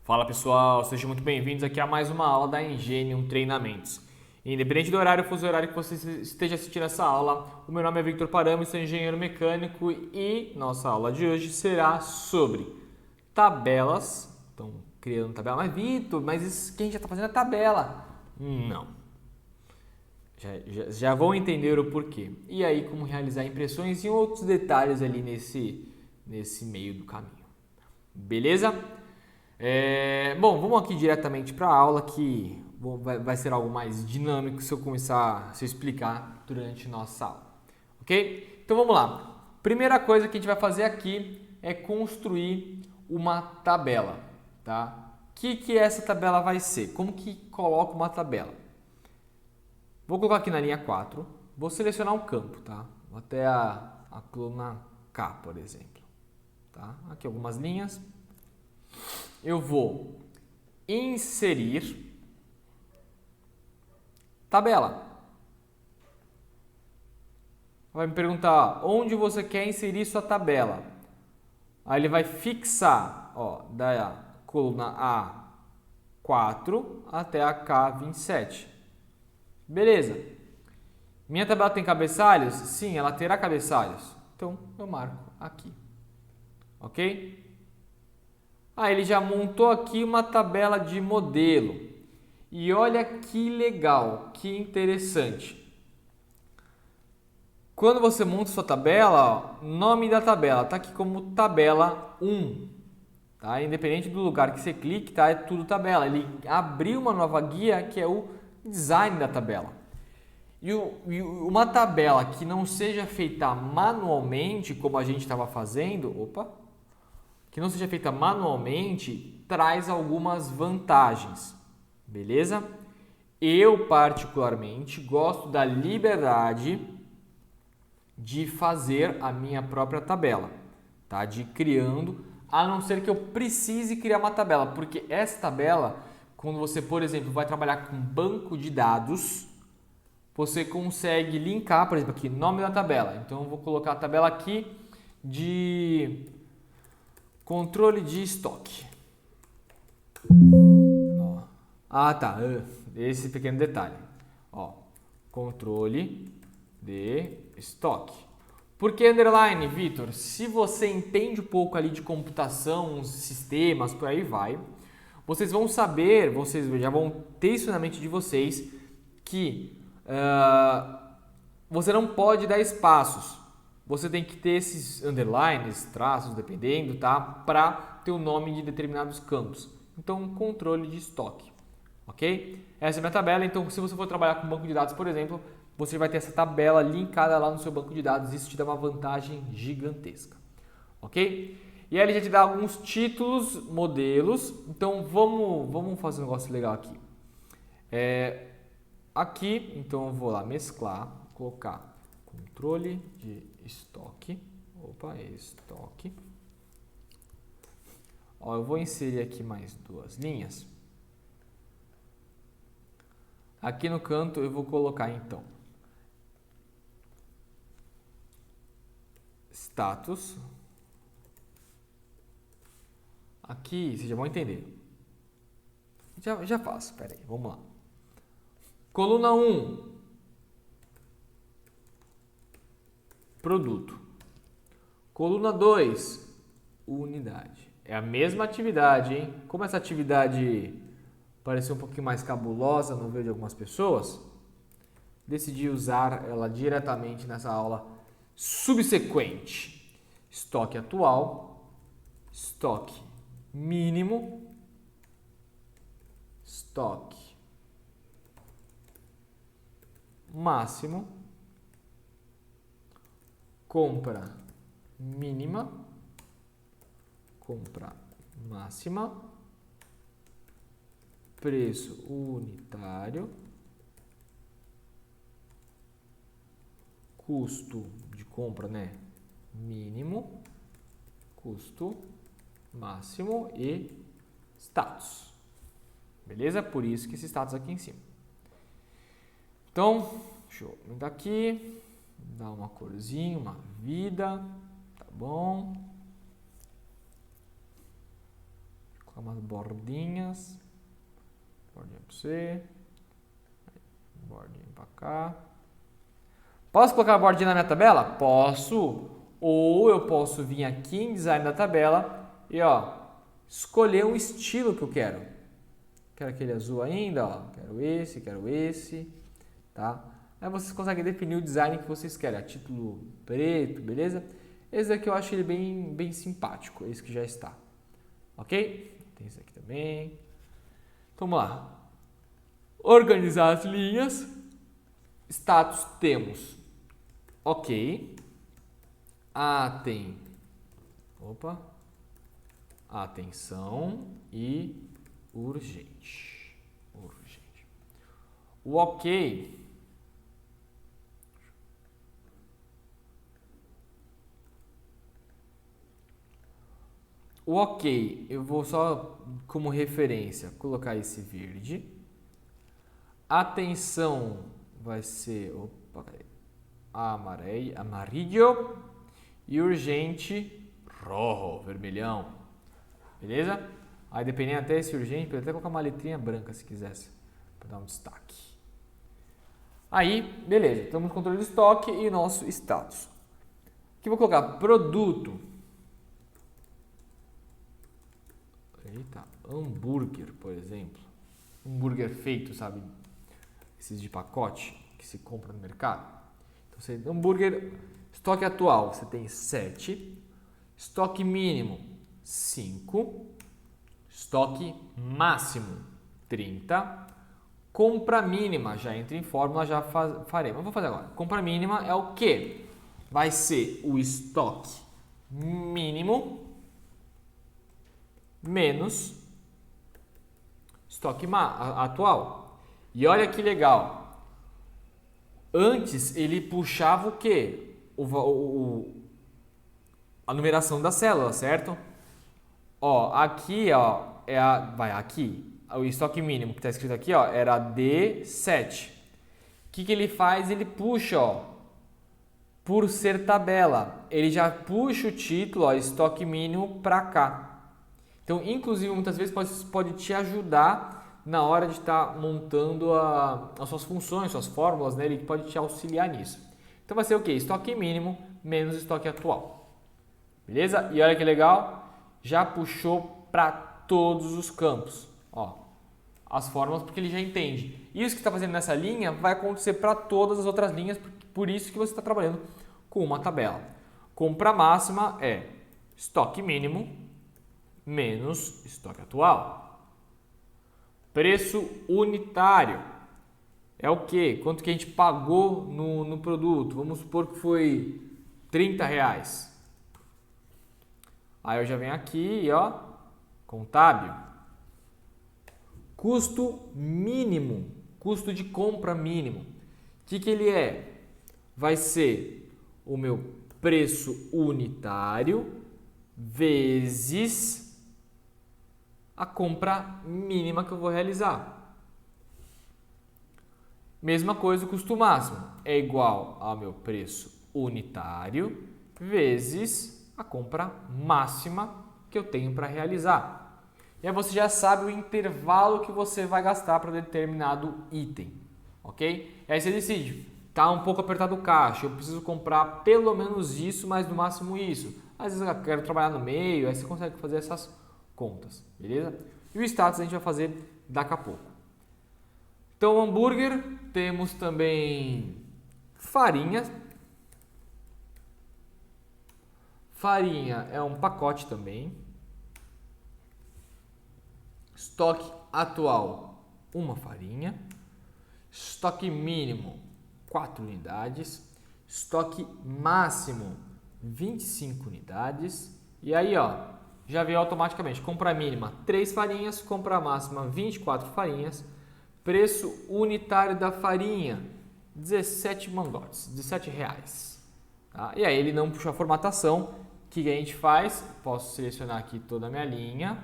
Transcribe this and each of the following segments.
Fala pessoal, sejam muito bem-vindos aqui a mais uma aula da Engenium Treinamentos. Independente do horário, fuso horário que você esteja assistindo essa aula, o meu nome é Victor Paramo, sou engenheiro mecânico e nossa aula de hoje será sobre tabelas. Então, criando tabela. Mas Victor, mas isso que a gente já está fazendo é tabela. Não. Já vão entender o porquê. E aí, como realizar impressões e outros detalhes ali nesse meio do caminho. Beleza? Bom, vamos aqui diretamente para a aula que vai ser algo mais dinâmico se eu começar a se explicar durante nossa aula. Ok? Então vamos lá. Primeira coisa que a gente vai fazer aqui é construir uma tabela. Tá? O que essa tabela vai ser? Como que coloca uma tabela? Vou colocar aqui na linha 4, vou selecionar um campo, tá? Até a coluna K, por exemplo. Tá? Aqui algumas linhas. Eu vou inserir tabela. Vai me perguntar onde você quer inserir sua tabela. Aí ele vai fixar, ó, da coluna A4 até a K27. Beleza. Minha tabela tem cabeçalhos? Sim, ela terá cabeçalhos. Então eu marco aqui. Ok? Ele já montou aqui uma tabela de modelo. E olha que legal, que interessante. Quando você monta sua tabela, ó, nome da tabela está aqui como tabela 1. Tá? Independente do lugar que você clique, tá? É tudo tabela. Ele abriu uma nova guia que é o design da tabela. E uma tabela que não seja feita manualmente, como a gente estava fazendo, que não seja feita manualmente, traz algumas vantagens, beleza? Eu, particularmente, gosto da liberdade de fazer a minha própria tabela, tá? De ir criando, a não ser que eu precise criar uma tabela, porque essa tabela, quando você, por exemplo, vai trabalhar com banco de dados, você consegue linkar, por exemplo, aqui, nome da tabela. Então, eu vou colocar a tabela aqui de controle de estoque. Tá. Esse pequeno detalhe. Controle de estoque. Por que underline, Vitor? Se você entende um pouco ali de computação, sistemas, por aí vai, vocês vão saber, vocês já vão ter isso na mente de vocês, que você não pode dar espaços. Você tem que ter esses underlines, traços, dependendo, tá? Para ter o nome de determinados campos. Então, controle de estoque, ok? Essa é a minha tabela. Então, se você for trabalhar com banco de dados, por exemplo, você vai ter essa tabela linkada lá no seu banco de dados. Isso te dá uma vantagem gigantesca, ok? E aí ele já te dá alguns títulos, modelos. Então, vamos fazer um negócio legal aqui. Aqui, então eu vou lá mesclar, colocar controle de estoque. Estoque. Eu vou inserir aqui mais duas linhas. Aqui no canto eu vou colocar então status. Aqui vocês já vão entender. Já faço, peraí, vamos lá. Coluna 1, produto. Coluna 2, unidade. É a mesma atividade, hein? Como essa atividade pareceu um pouquinho mais cabulosa no ver de algumas pessoas, decidi usar ela diretamente nessa aula subsequente. Estoque atual, estoque mínimo, estoque máximo, compra mínima, compra máxima, preço unitário, custo de compra, mínimo, custo máximo e status. Beleza? Por isso que esse status aqui em cima. Então, deixa eu aumentar aqui, dar uma corzinha, uma vida, tá bom? umas bordinhas. Bordinha para você. Bordinha para cá. Posso colocar a bordinha na minha tabela? Posso. Ou eu posso vir aqui em design da tabela e escolher um estilo que eu quero. Quero aquele azul ainda, quero esse, tá? Aí vocês conseguem definir o design que vocês querem, a título preto, beleza? Esse daqui eu acho ele bem simpático, esse que já está, ok? Tem esse aqui também. Então, vamos lá. Organizar as linhas. Status temos, ok. Atenção e urgente. O ok eu vou só como referência colocar esse verde. Atenção vai ser amarillo e urgente rojo, vermelhão. Beleza? Aí dependendo até esse urgente, pode até colocar uma letrinha branca se quisesse, para dar um destaque. Aí, beleza, estamos no controle de estoque e nosso status. Aqui vou colocar produto. Eita, hambúrguer, por exemplo. Hambúrguer feito, sabe? Esses de pacote que se compra no mercado. Então, você hambúrguer, estoque atual, você tem 7. Estoque mínimo, 5. Estoque máximo, 30. Compra mínima, já entra em fórmula, já faremos. Vou fazer agora. Compra mínima é o quê? Vai ser o estoque mínimo menos estoque atual. E olha que legal. Antes ele puxava o quê? A numeração da célula, certo? Aqui, aqui. O estoque mínimo que está escrito aqui, era D7. O que ele faz? Ele puxa, por ser tabela. Ele já puxa o título, estoque mínimo, para cá. Então, inclusive, muitas vezes pode te ajudar na hora de estar montando as suas funções, suas fórmulas, né? Ele pode te auxiliar nisso. Então, vai ser o quê? Estoque mínimo menos estoque atual. Beleza? E olha que legal, já puxou para todos os campos. As fórmulas, porque ele já entende. Isso que está fazendo nessa linha vai acontecer para todas as outras linhas, por isso que você está trabalhando com uma tabela. Compra máxima é estoque mínimo menos estoque atual. Preço unitário é o quê? Quanto que a gente pagou no produto? Vamos supor que foi R$30. Aí eu já venho aqui, contábil. Custo mínimo, custo de compra mínimo. O que ele é? Vai ser o meu preço unitário vezes a compra mínima que eu vou realizar. Mesma coisa, o custo máximo é igual ao meu preço unitário vezes a compra máxima que eu tenho para realizar. E aí você já sabe o intervalo que você vai gastar para determinado item, ok? E aí você decide, tá um pouco apertado o caixa, eu preciso comprar pelo menos isso, mas no máximo isso. Às vezes eu quero trabalhar no meio, aí você consegue fazer essas contas, beleza? E o status a gente vai fazer daqui a pouco. Então, hambúrguer, temos também farinha. Farinha é um pacote também. Estoque atual, uma farinha. Estoque mínimo, 4 unidades. Estoque máximo, 25 unidades. E aí, já veio automaticamente. Compra mínima, 3 farinhas. Compra máxima, 24 farinhas. Preço unitário da farinha, 17 mangotes, R$17. Tá? E aí ele não puxou a formatação. O que a gente faz? Posso selecionar aqui toda a minha linha.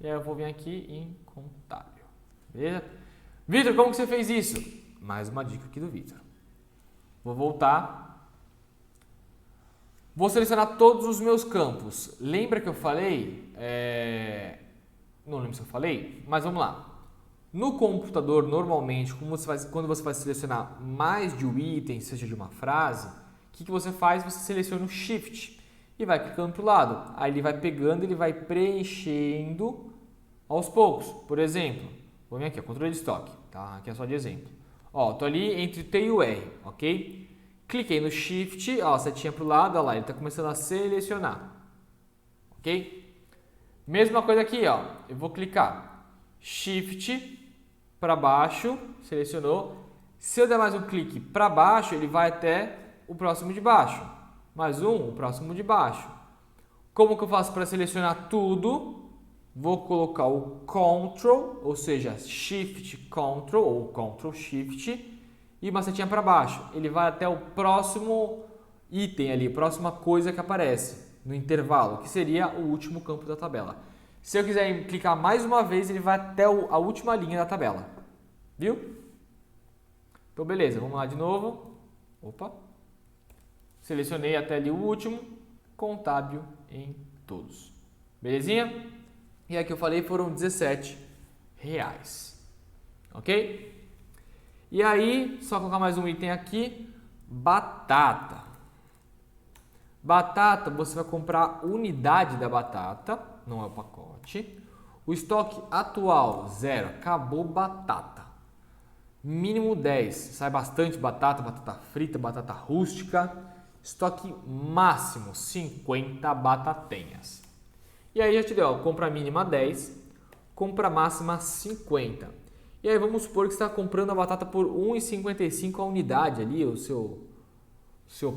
E aí eu vou vir aqui em contábil. Beleza? Vitor, como que você fez isso? Mais uma dica aqui do Vitor. Vou voltar. Vou selecionar todos os meus campos. Lembra que eu falei? Não lembro se eu falei, mas vamos lá. No computador, normalmente, quando você vai selecionar mais de um item, seja de uma frase, o que você faz? Você seleciona o Shift e vai clicando para o lado. Aí ele vai pegando, ele vai preenchendo aos poucos. Por exemplo, vou vir aqui, ó, controle de estoque, tá? Aqui é só de exemplo. Ó, tô ali entre o T e o R, ok? Cliquei no Shift, ó, setinha para o lado, ó lá, ele está começando a selecionar, ok? Mesma coisa aqui, ó, eu vou clicar Shift para baixo, selecionou. Se eu der mais um clique para baixo, ele vai até o próximo de baixo. Mais um, o próximo de baixo. Como que eu faço para selecionar tudo? Vou colocar o Ctrl, ou seja, Shift Ctrl ou Ctrl Shift e uma setinha para baixo. Ele vai até o próximo item ali, próxima coisa que aparece no intervalo, que seria o último campo da tabela. Se eu quiser clicar mais uma vez, ele vai até a última linha da tabela. Viu? Então, beleza. Vamos lá de novo. Opa. Selecionei até ali o último. Contábil em todos. Belezinha? E aqui eu falei foram R$17. Ok? E aí, só colocar mais um item aqui. Batata. Batata, você vai comprar a unidade da batata, não é o pacote. O estoque atual, 0. Acabou batata. Mínimo 10. Sai bastante batata, batata frita, batata rústica. Estoque máximo, 50 batatenhas. E aí já te deu, ó, compra mínima 10, compra máxima 50. E aí vamos supor que você está comprando a batata por R$1,55 a unidade ali, o seu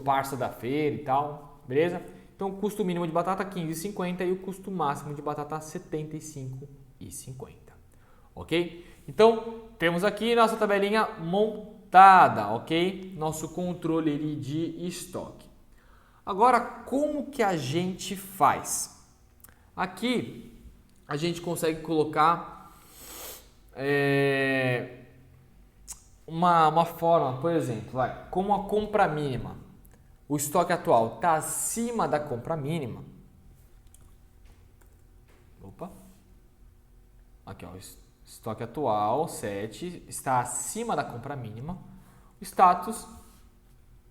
parça da feira e tal, beleza? Então o custo mínimo de batata é R$15,50 e o custo máximo de batata R$75,50, ok? Então temos aqui nossa tabelinha montada, ok? Nosso controle ali de estoque. Agora, como que a gente faz? Aqui a gente consegue colocar uma forma, por exemplo, como a compra mínima. O estoque atual está acima da compra mínima. Opa. Aqui, ó, o estoque atual, 7, está acima da compra mínima. O status,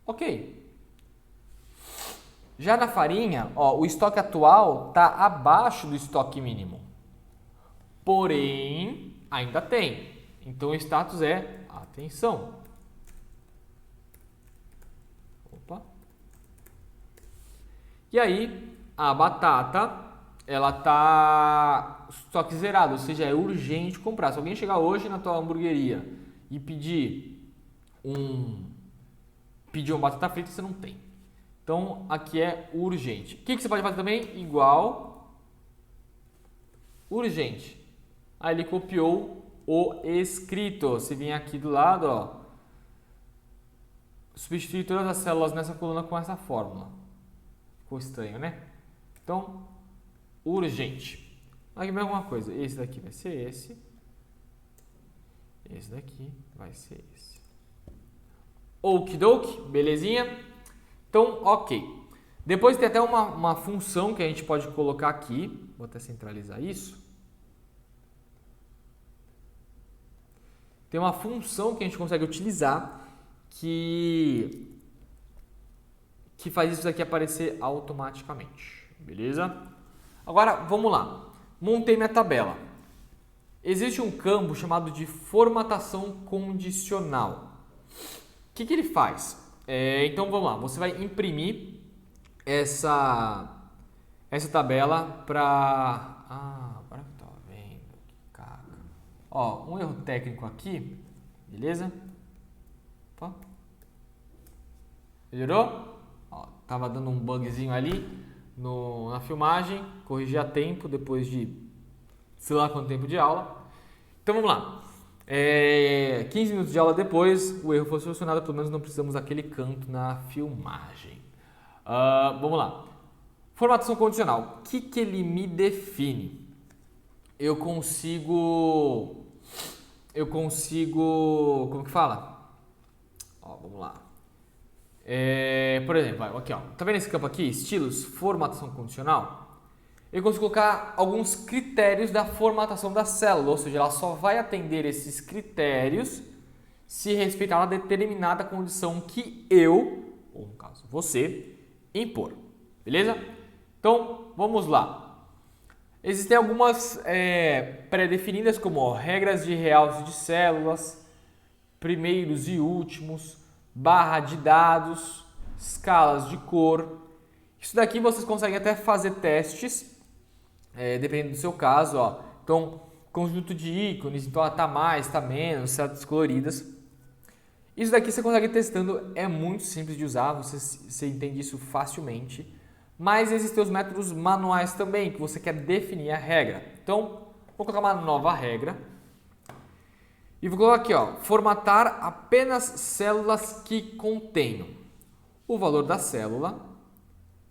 ok. Já na farinha, ó, o estoque atual está abaixo do estoque mínimo. Porém, ainda tem. Então o status é atenção. Opa. E aí, a batata, ela tá estoque zerado, ou seja, é urgente comprar. Se alguém chegar hoje na tua hamburgueria e pedir uma batata frita, você não tem. Então, aqui é urgente. O que você pode fazer também? Igual urgente. Aí ele copiou o escrito. Se vir aqui do lado, ó, substituir todas as células nessa coluna com essa fórmula. Ficou estranho, né? Então, urgente. Aqui vem alguma coisa. Esse daqui vai ser esse. Esse daqui vai ser esse. Okidoki, belezinha? Então, ok. Depois tem até uma função que a gente pode colocar aqui. Vou até centralizar isso. Tem uma função que a gente consegue utilizar que faz isso daqui aparecer automaticamente. Beleza? Agora, vamos lá. Montei minha tabela. Existe um campo chamado de formatação condicional. O que ele faz? Então vamos lá, você vai imprimir essa tabela para... agora que eu tô vendo, que caca. Ó, um erro técnico aqui, beleza? Opa. Melhorou? Ó, tava dando um bugzinho ali na filmagem, corrigi a tempo depois de sei lá quanto tempo de aula. Então vamos lá. 15 minutos de aula depois, o erro foi solucionado, pelo menos não precisamos daquele canto na filmagem. Vamos lá. Formatação condicional. O que ele me define? Eu consigo... Como que fala? Ó, vamos lá. Por exemplo, aqui, ó, tá vendo esse campo aqui? Estilos, formatação condicional? Eu consigo colocar alguns critérios da formatação da célula, ou seja, ela só vai atender esses critérios se respeitar uma determinada condição que eu, ou no caso você, impor. Beleza? Então, vamos lá. Existem algumas pré-definidas, como regras de realce de células, primeiros e últimos, barra de dados, escalas de cor. Isso daqui vocês conseguem até fazer testes, dependendo do seu caso. Ó. Então, conjunto de ícones, então tá mais, tá menos, setas coloridas. Isso daqui você consegue testando, é muito simples de usar, você entende isso facilmente. Mas existem os métodos manuais também, que você quer definir a regra. Então, vou colocar uma nova regra. E vou colocar aqui, ó, formatar apenas células que contenham. O valor da célula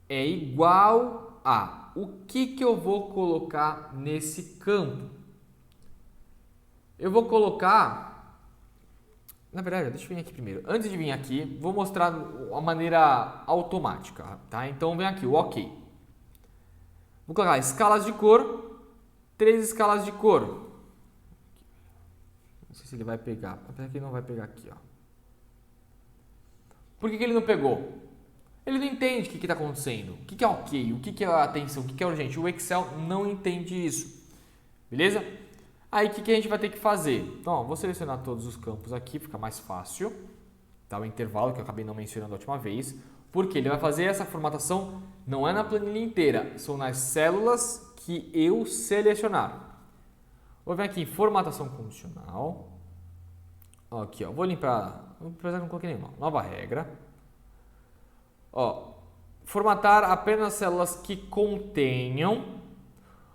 é igual a... O que eu vou colocar nesse campo? Eu vou colocar... Na verdade, deixa eu vir aqui primeiro. Antes de vir aqui, vou mostrar a maneira automática, tá? Então, vem aqui, o OK. Vou colocar escalas de cor, 3 escalas de cor. Não sei se ele vai pegar. Apesar que ele não vai pegar aqui, ó. Por que ele não pegou? Ele não entende o que está acontecendo. O que é OK, o que é atenção, o que é urgente. O Excel não entende isso. Beleza? Aí, o que a gente vai ter que fazer? Então, ó, vou selecionar todos os campos aqui, fica mais fácil. Tá, o intervalo, que eu acabei não mencionando a última vez. Porque ele vai fazer essa formatação, não é na planilha inteira, são nas células que eu selecionar. Vou vir aqui em formatação condicional. Ó, aqui, ó, vou limpar, apesar que não coloquei nenhuma. Nova regra. Ó, formatar apenas células que contenham.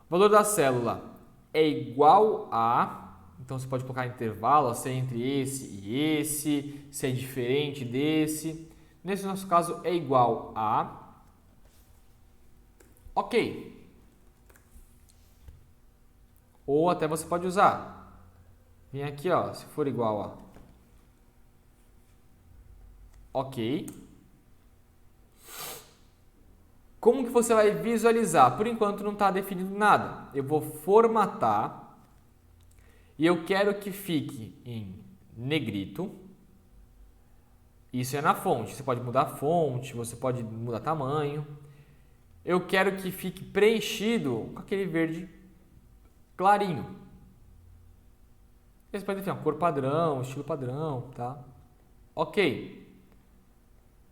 O valor da célula é igual a, então você pode colocar intervalo, se é entre esse e esse, se é diferente desse. Nesse nosso caso é igual a, OK. Ou até você pode usar, vem aqui, ó, se for igual a, OK. Como que você vai visualizar? Por enquanto não está definido nada. Eu vou formatar e eu quero que fique em negrito. Isso é na fonte. Você pode mudar a fonte, você pode mudar tamanho. Eu quero que fique preenchido com aquele verde clarinho. Você pode definir cor padrão, estilo padrão, tá? OK.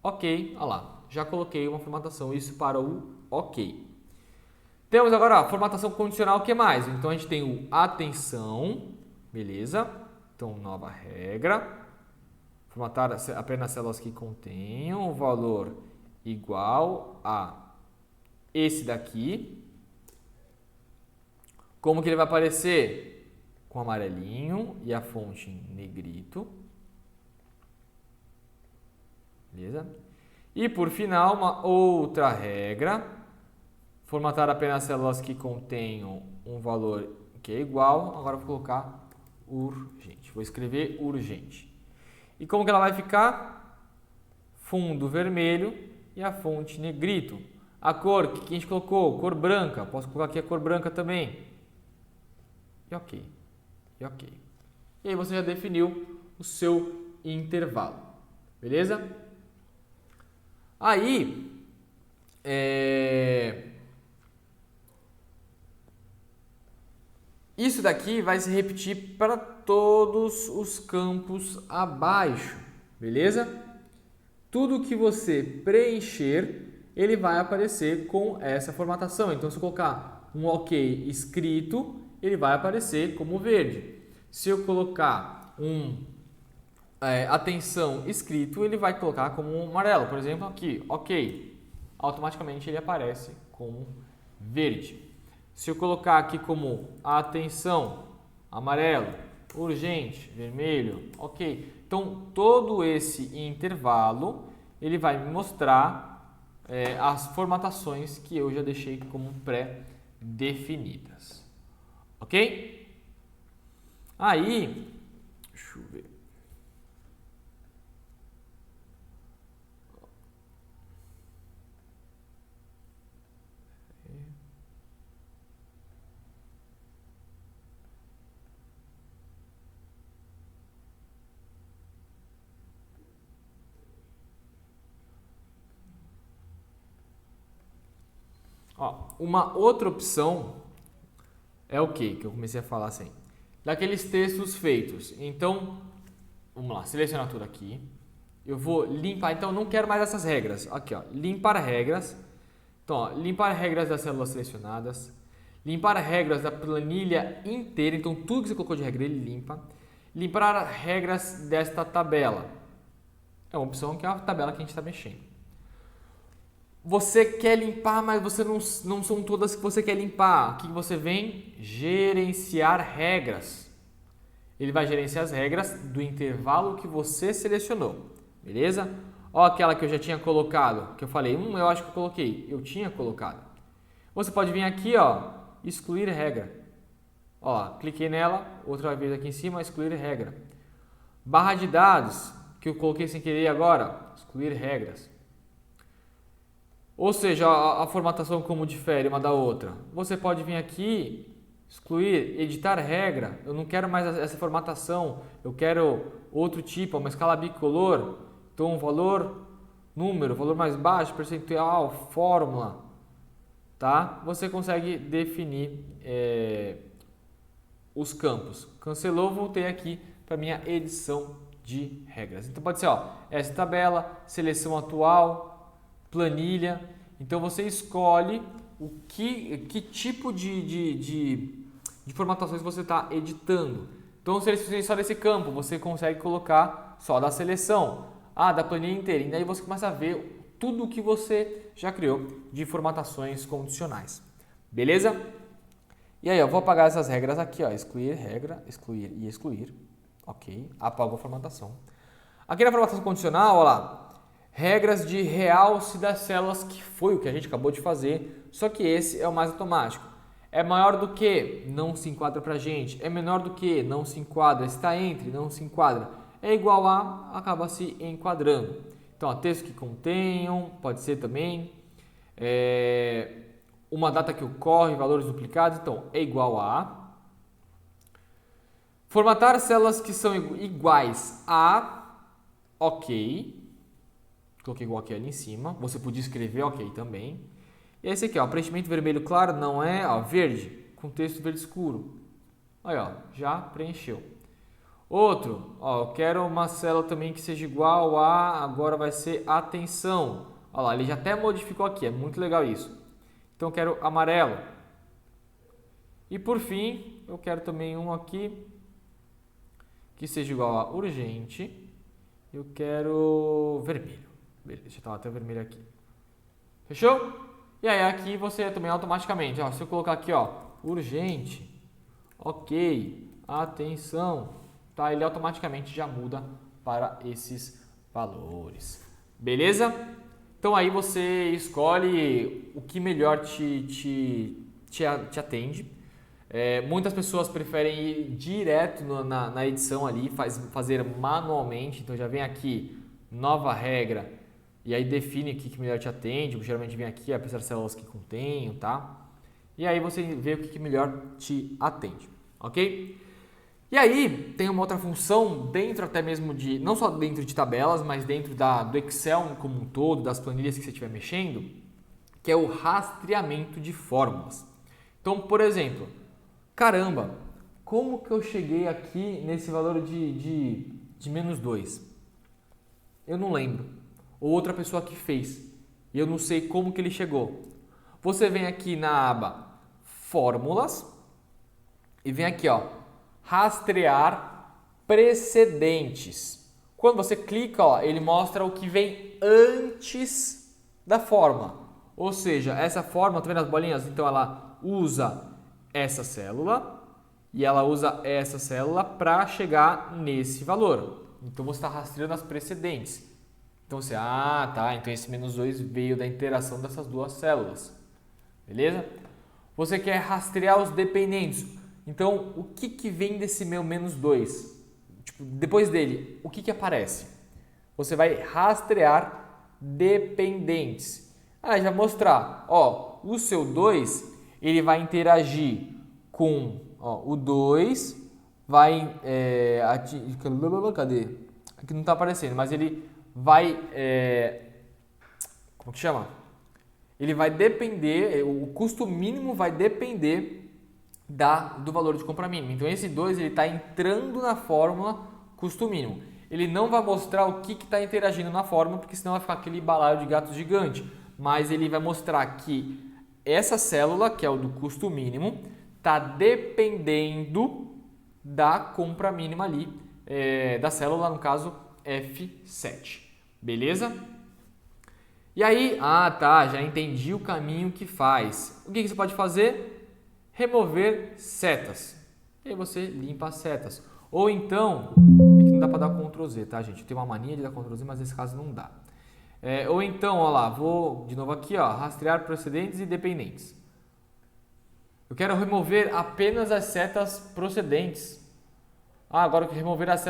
OK, olha lá. Já coloquei uma formatação, isso para o OK. Temos agora a formatação condicional, o que mais? Então, a gente tem o atenção, beleza? Então, nova regra. Formatar apenas células que contenham o valor igual a esse daqui. Como que ele vai aparecer? Com amarelinho e a fonte em negrito. Beleza? E por final, uma outra regra, formatar apenas células que contenham um valor que é igual, agora vou colocar urgente, vou escrever urgente. E como que ela vai ficar? Fundo vermelho e a fonte negrito. A cor que a gente colocou, cor branca, posso colocar aqui a cor branca também. E OK, e OK. E aí você já definiu o seu intervalo, beleza? Aí, isso daqui vai se repetir para todos os campos abaixo, beleza? Tudo que você preencher, ele vai aparecer com essa formatação. Então, se eu colocar um OK escrito, ele vai aparecer como verde. Se eu colocar atenção escrito, ele vai colocar como um amarelo. Por exemplo, aqui, OK. Automaticamente ele aparece como verde. Se eu colocar aqui como atenção, amarelo, urgente, vermelho, OK. Então, todo esse intervalo, ele vai me mostrar as formatações que eu já deixei como pré-definidas. OK? Aí, deixa eu ver. Ó, uma outra opção é o que eu comecei a falar assim? Daqueles textos feitos. Então, vamos lá, selecionar tudo aqui. Eu vou limpar, então não quero mais essas regras. Aqui, ó, limpar regras. Então, ó, limpar regras das células selecionadas. Limpar regras da planilha inteira. Então, tudo que você colocou de regra, ele limpa. Limpar regras desta tabela. É uma opção que é a tabela que a gente está mexendo. Você quer limpar, mas você não são todas que você quer limpar. Aqui você vem gerenciar regras. Ele vai gerenciar as regras do intervalo que você selecionou. Beleza? Ó, aquela que eu já tinha colocado, que eu falei, eu acho que eu coloquei. Eu tinha colocado. Você pode vir aqui, ó, excluir regra. Ó, cliquei nela, outra vez aqui em cima, excluir regra. Barra de dados, que eu coloquei sem querer agora, excluir regras. Ou seja, a formatação como difere uma da outra. Você pode vir aqui, excluir, editar regra. Eu não quero mais essa formatação, eu quero outro tipo, uma escala bicolor. Então, valor, número, valor mais baixo, percentual, fórmula. Tá? Você consegue definir os campos. Cancelou, voltei aqui para minha edição de regras. Então pode ser, ó, essa tabela, seleção atual, planilha. Então você escolhe o que tipo de formatações você está editando. Então se você só desse campo, você consegue colocar só da seleção, da planilha inteira. E daí você começa a ver tudo o que você já criou de formatações condicionais. Beleza? E aí, eu vou apagar essas regras aqui, ó, excluir regra, excluir e excluir. Ok, apago a formatação. Aqui na formatação condicional, ó lá, regras de realce das células, que foi o que a gente acabou de fazer, só que esse é o mais automático. É maior do que, não se enquadra pra gente. É menor do que, não se enquadra. Está entre, não se enquadra. É igual a, acaba se enquadrando. Então, ó, texto que contenham, pode ser também. Uma data que ocorre, valores duplicados, então é igual a. Formatar células que são iguais a, ok. Coloquei igual aqui ali em cima. Você podia escrever ok também. E esse aqui, ó, preenchimento vermelho claro, não é, ó, verde, com texto verde escuro. Aí, ó, já preencheu. Outro, ó, eu quero uma célula também que seja igual a, agora vai ser atenção. Olha lá, ele já até modificou aqui, é muito legal isso. Então eu quero amarelo. E por fim, eu quero também um aqui que seja igual a urgente. Eu quero vermelho. Beleza, já está até vermelho aqui. Fechou? E aí aqui você também automaticamente, ó, se eu colocar aqui, ó, urgente, ok, atenção, tá? Ele automaticamente já muda para esses valores. Beleza? Então aí você escolhe o que melhor te atende. Muitas pessoas preferem ir direto na edição ali, fazer manualmente. Então já vem aqui, nova regra, e aí define o que melhor te atende. Geralmente vem aqui, apesar das células que contenham, tá? E aí você vê o que melhor te atende, ok? E aí tem uma outra função dentro até mesmo de, não só dentro de tabelas, mas dentro do Excel como um todo, das planilhas que você estiver mexendo, que é o rastreamento de fórmulas. Então, por exemplo, caramba, como que eu cheguei aqui nesse valor de menos 2? Eu não lembro. Ou outra pessoa que fez. E eu não sei como que ele chegou. Você vem aqui na aba Fórmulas e vem aqui, ó, rastrear precedentes. Quando você clica, ó, ele mostra o que vem antes da fórmula. Ou seja, essa fórmula, tá vendo as bolinhas? Então ela usa essa célula e ela usa essa célula para chegar nesse valor. Então você está rastreando as precedentes. Então você, tá, então esse menos 2 veio da interação dessas duas células. Beleza? Você quer rastrear os dependentes. Então, o que vem desse meu menos 2? Tipo, depois dele, o que aparece? Você vai rastrear dependentes. Já mostrar, ó, o seu 2, ele vai interagir com, ó, o 2, vai, cadê? Aqui não está aparecendo, mas ele vai, como que chama? ele vai depender, o custo mínimo vai depender do valor de compra mínimo. Então esse 2 ele está entrando na fórmula custo mínimo. Ele não vai mostrar o que está interagindo na fórmula, porque senão vai ficar aquele balaio de gato gigante. Mas ele vai mostrar que essa célula, que é o do custo mínimo, está dependendo da compra mínima ali, da célula, no caso F7. Beleza? E aí, já entendi o caminho que faz. O que você pode fazer? Remover setas. E aí você limpa as setas. Ou então, aqui não dá para dar Ctrl Z, tá, gente? Eu tenho uma mania de dar Ctrl Z, mas nesse caso não dá. Ou então, ó lá, vou de novo aqui, ó, rastrear procedentes e dependentes. Eu quero remover apenas as setas procedentes. Agora eu quero remover as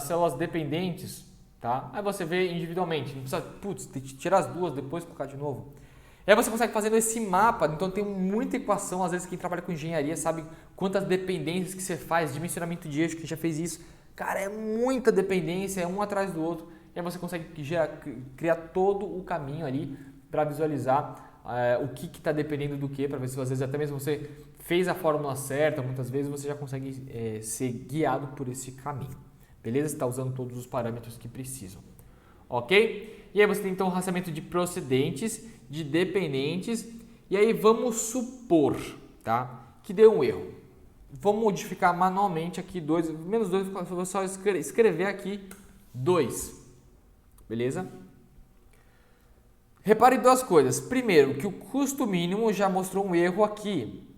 células dependentes, tá? Aí você vê individualmente, não precisa, tirar as duas, depois colocar de novo. E aí você consegue fazendo esse mapa, então tem muita equação, às vezes quem trabalha com engenharia sabe quantas dependências que você faz, dimensionamento de eixo, que já fez isso. Cara, é muita dependência, é um atrás do outro. E aí você consegue criar todo o caminho ali para visualizar o que está dependendo do que, para ver se às vezes até mesmo você fez a fórmula certa, muitas vezes você já consegue ser guiado por esse caminho. Beleza? Você está usando todos os parâmetros que precisam. Ok? E aí você tem então o rastreamento de procedentes, de dependentes, e aí vamos supor, tá, que deu um erro. Vou modificar manualmente aqui menos 2, vou só escrever aqui 2. Beleza? Repare duas coisas. Primeiro, que o custo mínimo já mostrou um erro aqui.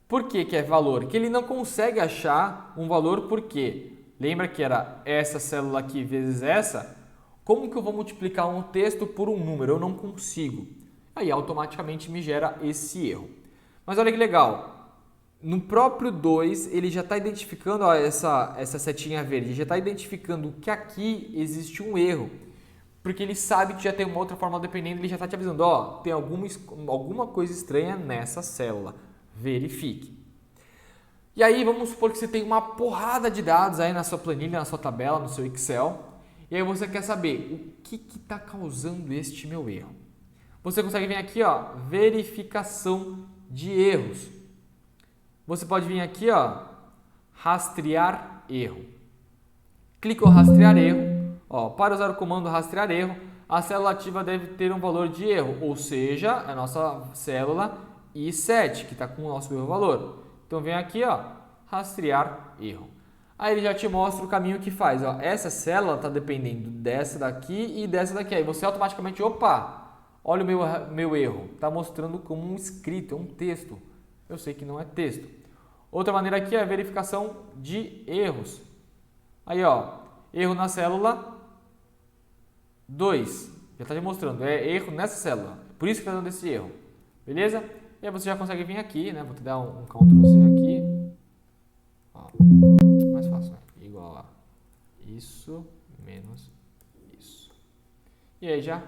Por que é valor? Que ele não consegue achar um valor porque lembra que era essa célula aqui vezes essa? Como que eu vou multiplicar um texto por um número? Eu não consigo. Aí automaticamente me gera esse erro. Mas olha que legal. No próprio 2, ele já está identificando, ó, essa setinha verde, já está identificando que aqui existe um erro. Porque ele sabe que já tem uma outra fórmula dependendo, ele já está te avisando, ó, tem alguma coisa estranha nessa célula. Verifique. E aí vamos supor que você tem uma porrada de dados aí na sua planilha, na sua tabela, no seu Excel. E aí você quer saber o que está causando este meu erro. Você consegue vir aqui, ó, verificação de erros. Você pode vir aqui, ó, rastrear erro. Clica em rastrear erro. Ó, para usar o comando rastrear erro, a célula ativa deve ter um valor de erro, ou seja, a nossa célula I7, que está com o nosso erro valor. Então vem aqui, ó, rastrear erro. Aí ele já te mostra o caminho que faz. Ó, essa célula está dependendo dessa daqui e dessa daqui. Aí você automaticamente, opa, olha o meu erro. Está mostrando como um escrito, é um texto. Eu sei que não é texto. Outra maneira aqui é a verificação de erros. Aí, ó, erro na célula 2. Já está demonstrando, é erro nessa célula. Por isso que está dando esse erro. Beleza? E aí você já consegue vir aqui, né? Vou te dar um Ctrl Z aqui. Ó, mais fácil, né? Igual a isso menos isso. E aí já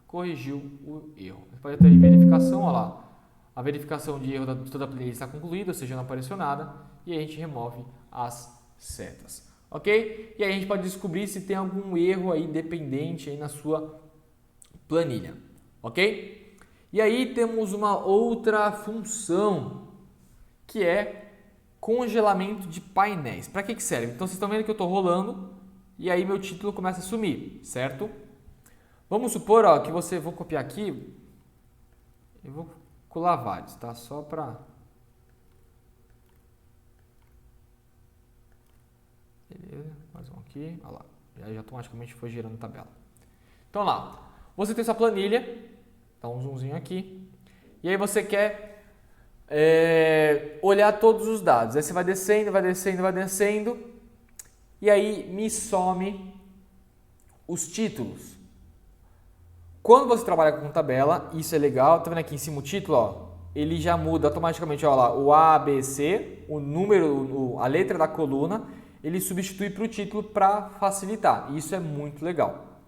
corrigiu o erro. Você pode ter verificação, ó lá. A verificação de erro de toda a planilha está concluída, ou seja, não apareceu nada. E aí a gente remove as setas. Ok? E aí a gente pode descobrir se tem algum erro aí dependente aí na sua planilha. Ok? E aí temos uma outra função que é congelamento de painéis. Para que serve? Então vocês estão vendo que eu estou rolando e aí meu título começa a sumir, certo? Vamos supor, ó, que vou copiar aqui, eu vou colar vários, tá? Só para... Beleza, mais um aqui, olha lá, já automaticamente foi gerando tabela. Então lá, você tem sua planilha, dá um zoomzinho aqui, e aí você quer olhar todos os dados. Aí você vai descendo, vai descendo, vai descendo, e aí me some os títulos. Quando você trabalha com tabela, isso é legal, tá vendo aqui em cima o título, ó, ele já muda automaticamente, ó lá, o A, B, C, o número, a letra da coluna, ele substitui para o título para facilitar. Isso é muito legal.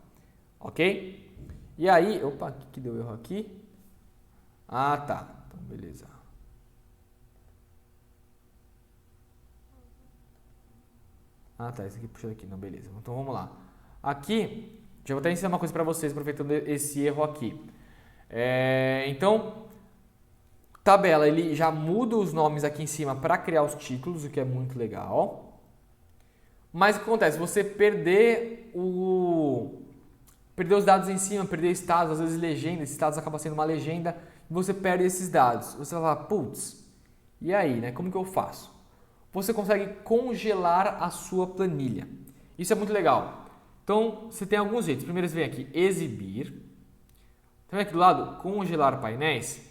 Ok? E aí, opa, o que deu erro aqui? Ah, tá. Então, beleza. Ah, tá. Esse aqui puxando aqui. Não, beleza. Então, vamos lá. Aqui, já vou até ensinar uma coisa para vocês, aproveitando esse erro aqui. Então, tabela, ele já muda os nomes aqui em cima para criar os títulos, o que é muito legal. Mas o que acontece? Você perder os dados em cima, perder estados, às vezes legenda, esses estados acabam sendo uma legenda, e você perde esses dados. Você vai falar, putz, e aí, né? Como que eu faço? Você consegue congelar a sua planilha. Isso é muito legal. Então, você tem alguns jeitos. Primeiro você vem aqui, exibir. Então, aqui do lado, congelar painéis.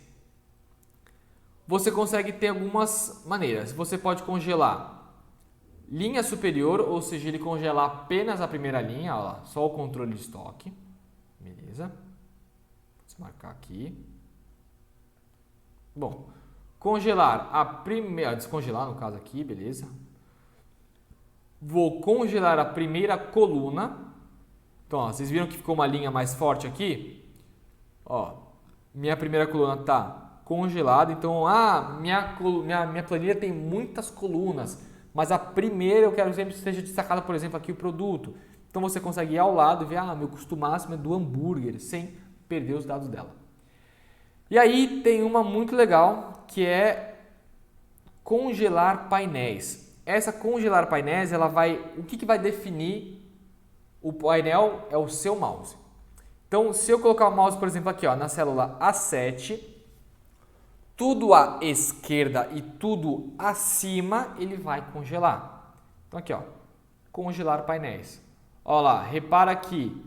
Você consegue ter algumas maneiras. Você pode congelar linha superior, ou seja, ele congela apenas a primeira linha, ó lá, só o controle de estoque. Beleza. Vou marcar aqui. Bom, congelar a primeira, descongelar no caso aqui, beleza. Vou congelar a primeira coluna. Então, ó, vocês viram que ficou uma linha mais forte aqui? Ó, minha primeira coluna está congelada, então minha planilha tem muitas colunas, mas a primeira eu quero sempre que esteja destacada, por exemplo, aqui o produto. Então você consegue ir ao lado e ver, meu custo máximo é do hambúrguer, sem perder os dados dela. E aí tem uma muito legal, que é congelar painéis. Essa congelar painéis, o que vai definir o painel é o seu mouse. Então, se eu colocar o mouse, por exemplo, aqui na célula A7, tudo à esquerda e tudo acima, ele vai congelar. Então, aqui, congelar painéis. Olha lá, repara que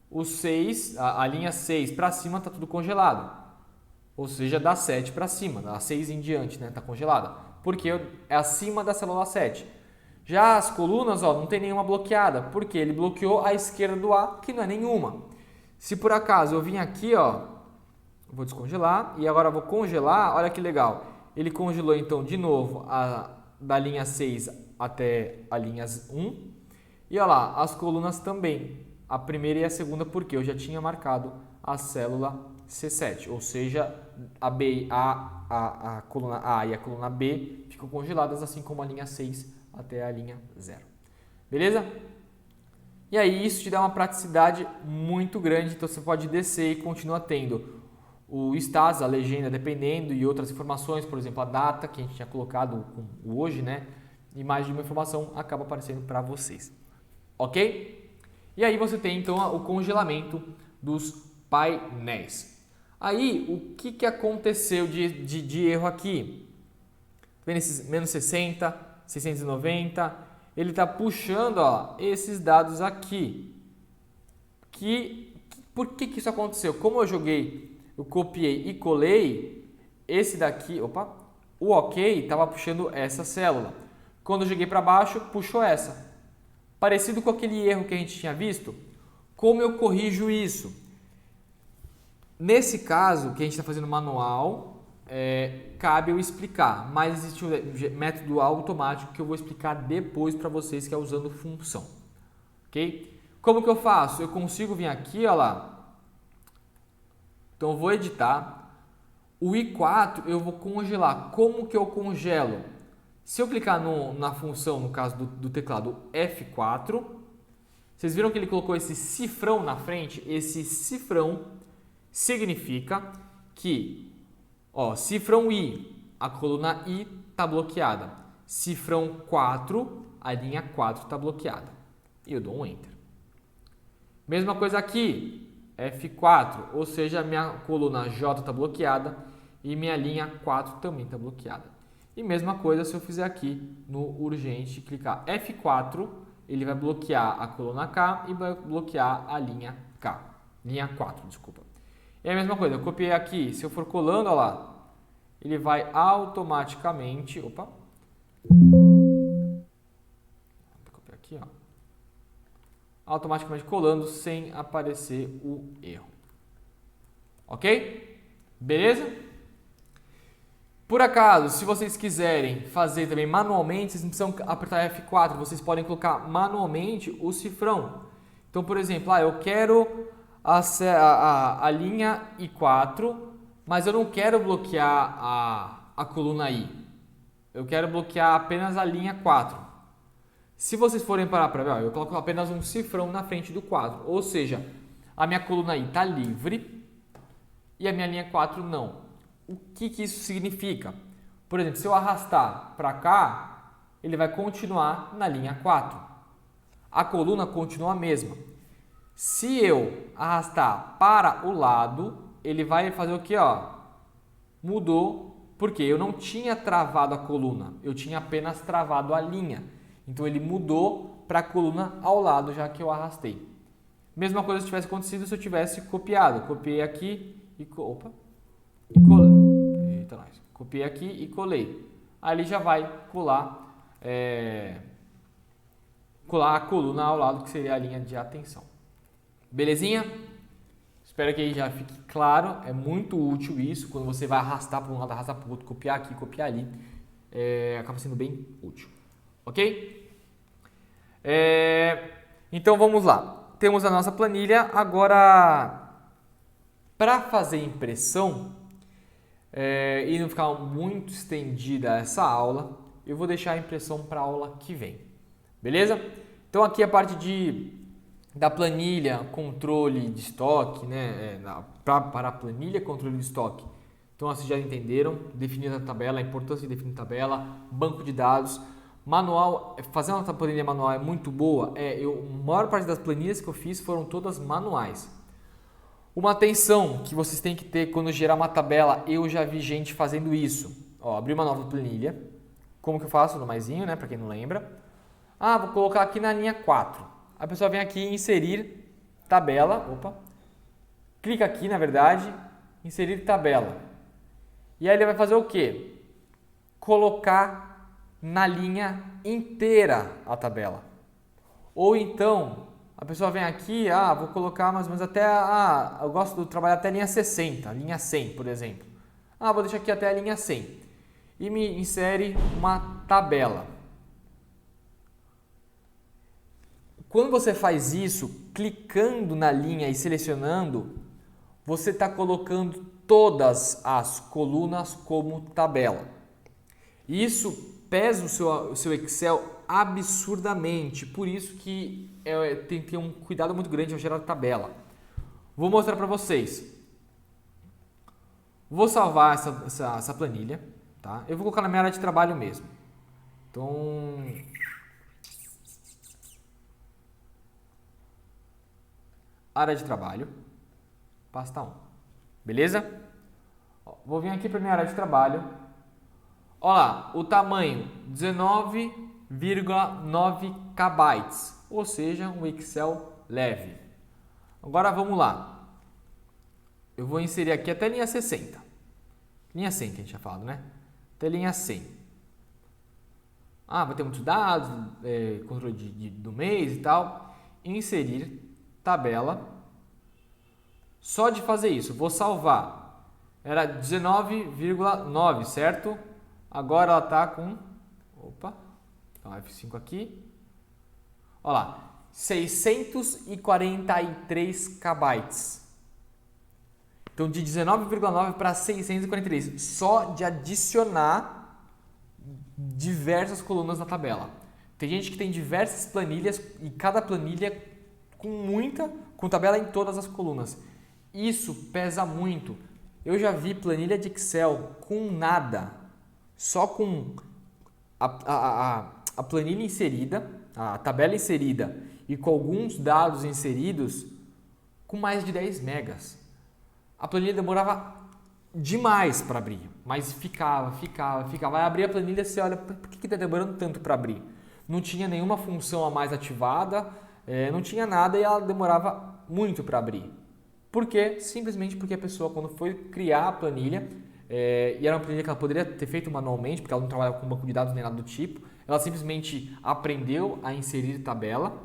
o 6, a linha 6 para cima está tudo congelado. Ou seja, da 7 para cima, da 6 em diante, né, está congelada. Porque é acima da célula 7. Já as colunas, não tem nenhuma bloqueada, porque ele bloqueou a esquerda do A, que não é nenhuma. Se por acaso eu vim aqui, vou descongelar e agora vou congelar, olha que legal. Ele congelou então de novo da linha 6 até a linha 1. E olha lá, as colunas também, a primeira e a segunda, porque eu já tinha marcado a célula C7, ou seja, a coluna A e a coluna B ficam congeladas, assim como a linha 6 até a linha 0. Beleza? E aí isso te dá uma praticidade muito grande, então você pode descer e continua tendo o status, a legenda dependendo e outras informações, por exemplo, a data que a gente tinha colocado o hoje, né? E mais de uma informação acaba aparecendo para vocês. Ok? E aí você tem então o congelamento dos painéis. Aí o que aconteceu de erro aqui? Vendo esses menos 60, 690, ele está puxando esses dados aqui. Por que isso aconteceu? Como eu copiei e colei, esse daqui, o OK estava puxando essa célula. Quando eu joguei para baixo, puxou essa. Parecido com aquele erro que a gente tinha visto. Como eu corrijo isso? Nesse caso, que a gente está fazendo manual, cabe eu explicar, mas existe um método automático que eu vou explicar depois para vocês, que é usando função. Ok? Como que eu faço? Eu consigo vir aqui, olha lá. Então eu vou editar. O I4 eu vou congelar. Como que eu congelo? Se eu clicar na função, no caso do teclado F4, vocês viram que ele colocou esse cifrão na frente? Esse cifrão significa que cifrão I, a coluna I está bloqueada. Cifrão 4, a linha 4 está bloqueada. E eu dou um Enter. Mesma coisa aqui, F4, ou seja, a minha coluna J está bloqueada e minha linha 4 também está bloqueada. E mesma coisa se eu fizer aqui no urgente, clicar F4, ele vai bloquear a coluna K e vai bloquear a linha K. Linha 4, desculpa. E a mesma coisa, eu copiei aqui, se eu for colando, olha lá, ele vai automaticamente, vou copiar aqui, automaticamente colando sem aparecer o erro. Ok? Beleza? Por acaso, se vocês quiserem fazer também manualmente, vocês não precisam apertar F4, vocês podem colocar manualmente o cifrão. Então, por exemplo, eu quero a linha I4, mas eu não quero bloquear a coluna I. Eu quero bloquear apenas a linha 4. Se vocês forem parar para ver, eu coloco apenas um cifrão na frente do 4. Ou seja, a minha coluna I está livre e a minha linha 4 não. O que isso significa? Por exemplo, se eu arrastar para cá, ele vai continuar na linha 4. A coluna continua a mesma. Se eu arrastar para o lado, ele vai fazer o que? Mudou, porque eu não tinha travado a coluna, eu tinha apenas travado a linha. Então ele mudou para a coluna ao lado, já que eu arrastei. Mesma coisa se tivesse acontecido se eu tivesse copiado. Copiei aqui e colei. Eita, nós. Copiei aqui e colei. Aí ele já vai colar a coluna ao lado, que seria a linha de atenção. Belezinha? Espero que aí já fique claro. É muito útil isso, quando você vai arrastar para um lado, arrastar para o outro, copiar aqui, copiar ali. Acaba sendo bem útil. Ok? Então vamos lá. Temos a nossa planilha. Agora, para fazer impressão e não ficar muito estendida essa aula, eu vou deixar a impressão para a aula que vem. Beleza? Então aqui a parte da planilha, controle de estoque, né? Para a planilha, controle de estoque. Então vocês já entenderam, definir a tabela, a importância de definir tabela, banco de dados. Manual, fazer uma planilha manual é muito boa. A maior parte das planilhas que eu fiz foram todas manuais. Uma atenção que vocês têm que ter quando gerar uma tabela, eu já vi gente fazendo isso. Abrir uma nova planilha. Como que eu faço? No maisinho, né? Para quem não lembra. Vou colocar aqui na linha 4. A pessoa vem aqui em inserir tabela. Clica aqui, na verdade, inserir tabela. E aí ele vai fazer o quê? Colocar na linha inteira a tabela. Ou então, a pessoa vem aqui, vou colocar mais ou menos até eu gosto de trabalhar até a linha 60, linha 100, por exemplo. Vou deixar aqui até a linha 100. E me insere uma tabela. Quando você faz isso, clicando na linha e selecionando, você está colocando todas as colunas como tabela. Isso pesa o seu Excel absurdamente, por isso que tem que ter um cuidado muito grande ao gerar tabela. Vou mostrar para vocês. Vou salvar essa planilha, tá? Eu vou colocar na minha área de trabalho mesmo. Então, área de trabalho, pasta 1. Beleza? Vou vir aqui para minha área de trabalho. Olha lá, o tamanho 19,9 KB, ou seja, um Excel leve. Agora vamos lá. Eu vou inserir aqui até linha 60. Linha 100 que a gente tinha falado, né? Até linha 100. Vai ter muitos dados, controle do mês e tal. Inserir tabela. Só de fazer isso, vou salvar. Era 19,9, certo? Agora ela está com, então F5 aqui, olha lá, 643 KB. Então de 19,9 para 643, só de adicionar diversas colunas na tabela. Tem gente que tem diversas planilhas e cada planilha com tabela em todas as colunas. Isso pesa muito. Eu já vi planilha de Excel com nada. Só com a planilha inserida, a tabela inserida e com alguns dados inseridos com mais de 10 megas. A planilha demorava demais para abrir, mas ficava. Vai abrir a planilha, você olha, por que está demorando tanto para abrir? Não tinha nenhuma função a mais ativada, não tinha nada e ela demorava muito para abrir. Por quê? Simplesmente porque a pessoa, quando foi criar a planilha, e era uma planilha que ela poderia ter feito manualmente, porque ela não trabalhava com banco de dados nem nada do tipo. Ela simplesmente aprendeu a inserir tabela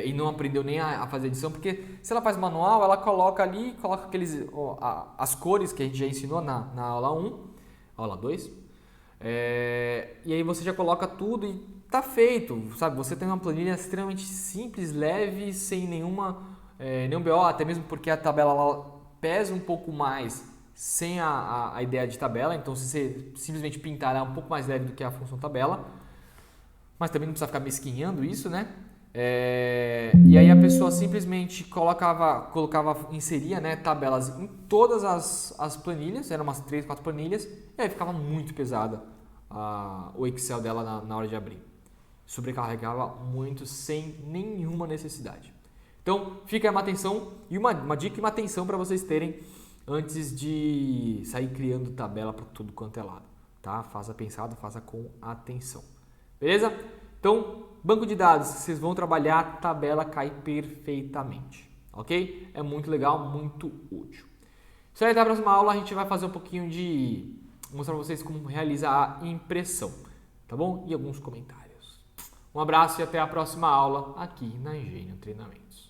e não aprendeu nem a fazer edição, porque se ela faz manual, ela coloca ali, coloca as cores que a gente já ensinou na aula 1, aula 2, e aí você já coloca tudo e tá feito, sabe? Você tem uma planilha extremamente simples, leve, sem nenhum BO, até mesmo porque a tabela ela pesa um pouco mais sem a ideia de tabela, então se você simplesmente pintar ela é um pouco mais leve do que a função tabela, mas também não precisa ficar mesquinhando isso, né? E aí a pessoa simplesmente inseria, né, tabelas em todas as planilhas, eram umas 3, 4 planilhas, e aí ficava muito pesada o Excel dela na hora de abrir. Sobrecarregava muito sem nenhuma necessidade. Então, fica aí uma atenção e uma dica e uma atenção para vocês terem antes de sair criando tabela para tudo quanto é lado. Tá? Faça pensado, faça com atenção. Beleza? Então, banco de dados, vocês vão trabalhar, a tabela cai perfeitamente. Ok? É muito legal, muito útil. Se aí, na próxima aula, a gente vai fazer um pouquinho de... mostrar para vocês como realizar a impressão. Tá bom? E alguns comentários. Um abraço e até a próxima aula aqui na Engenho Treinamentos.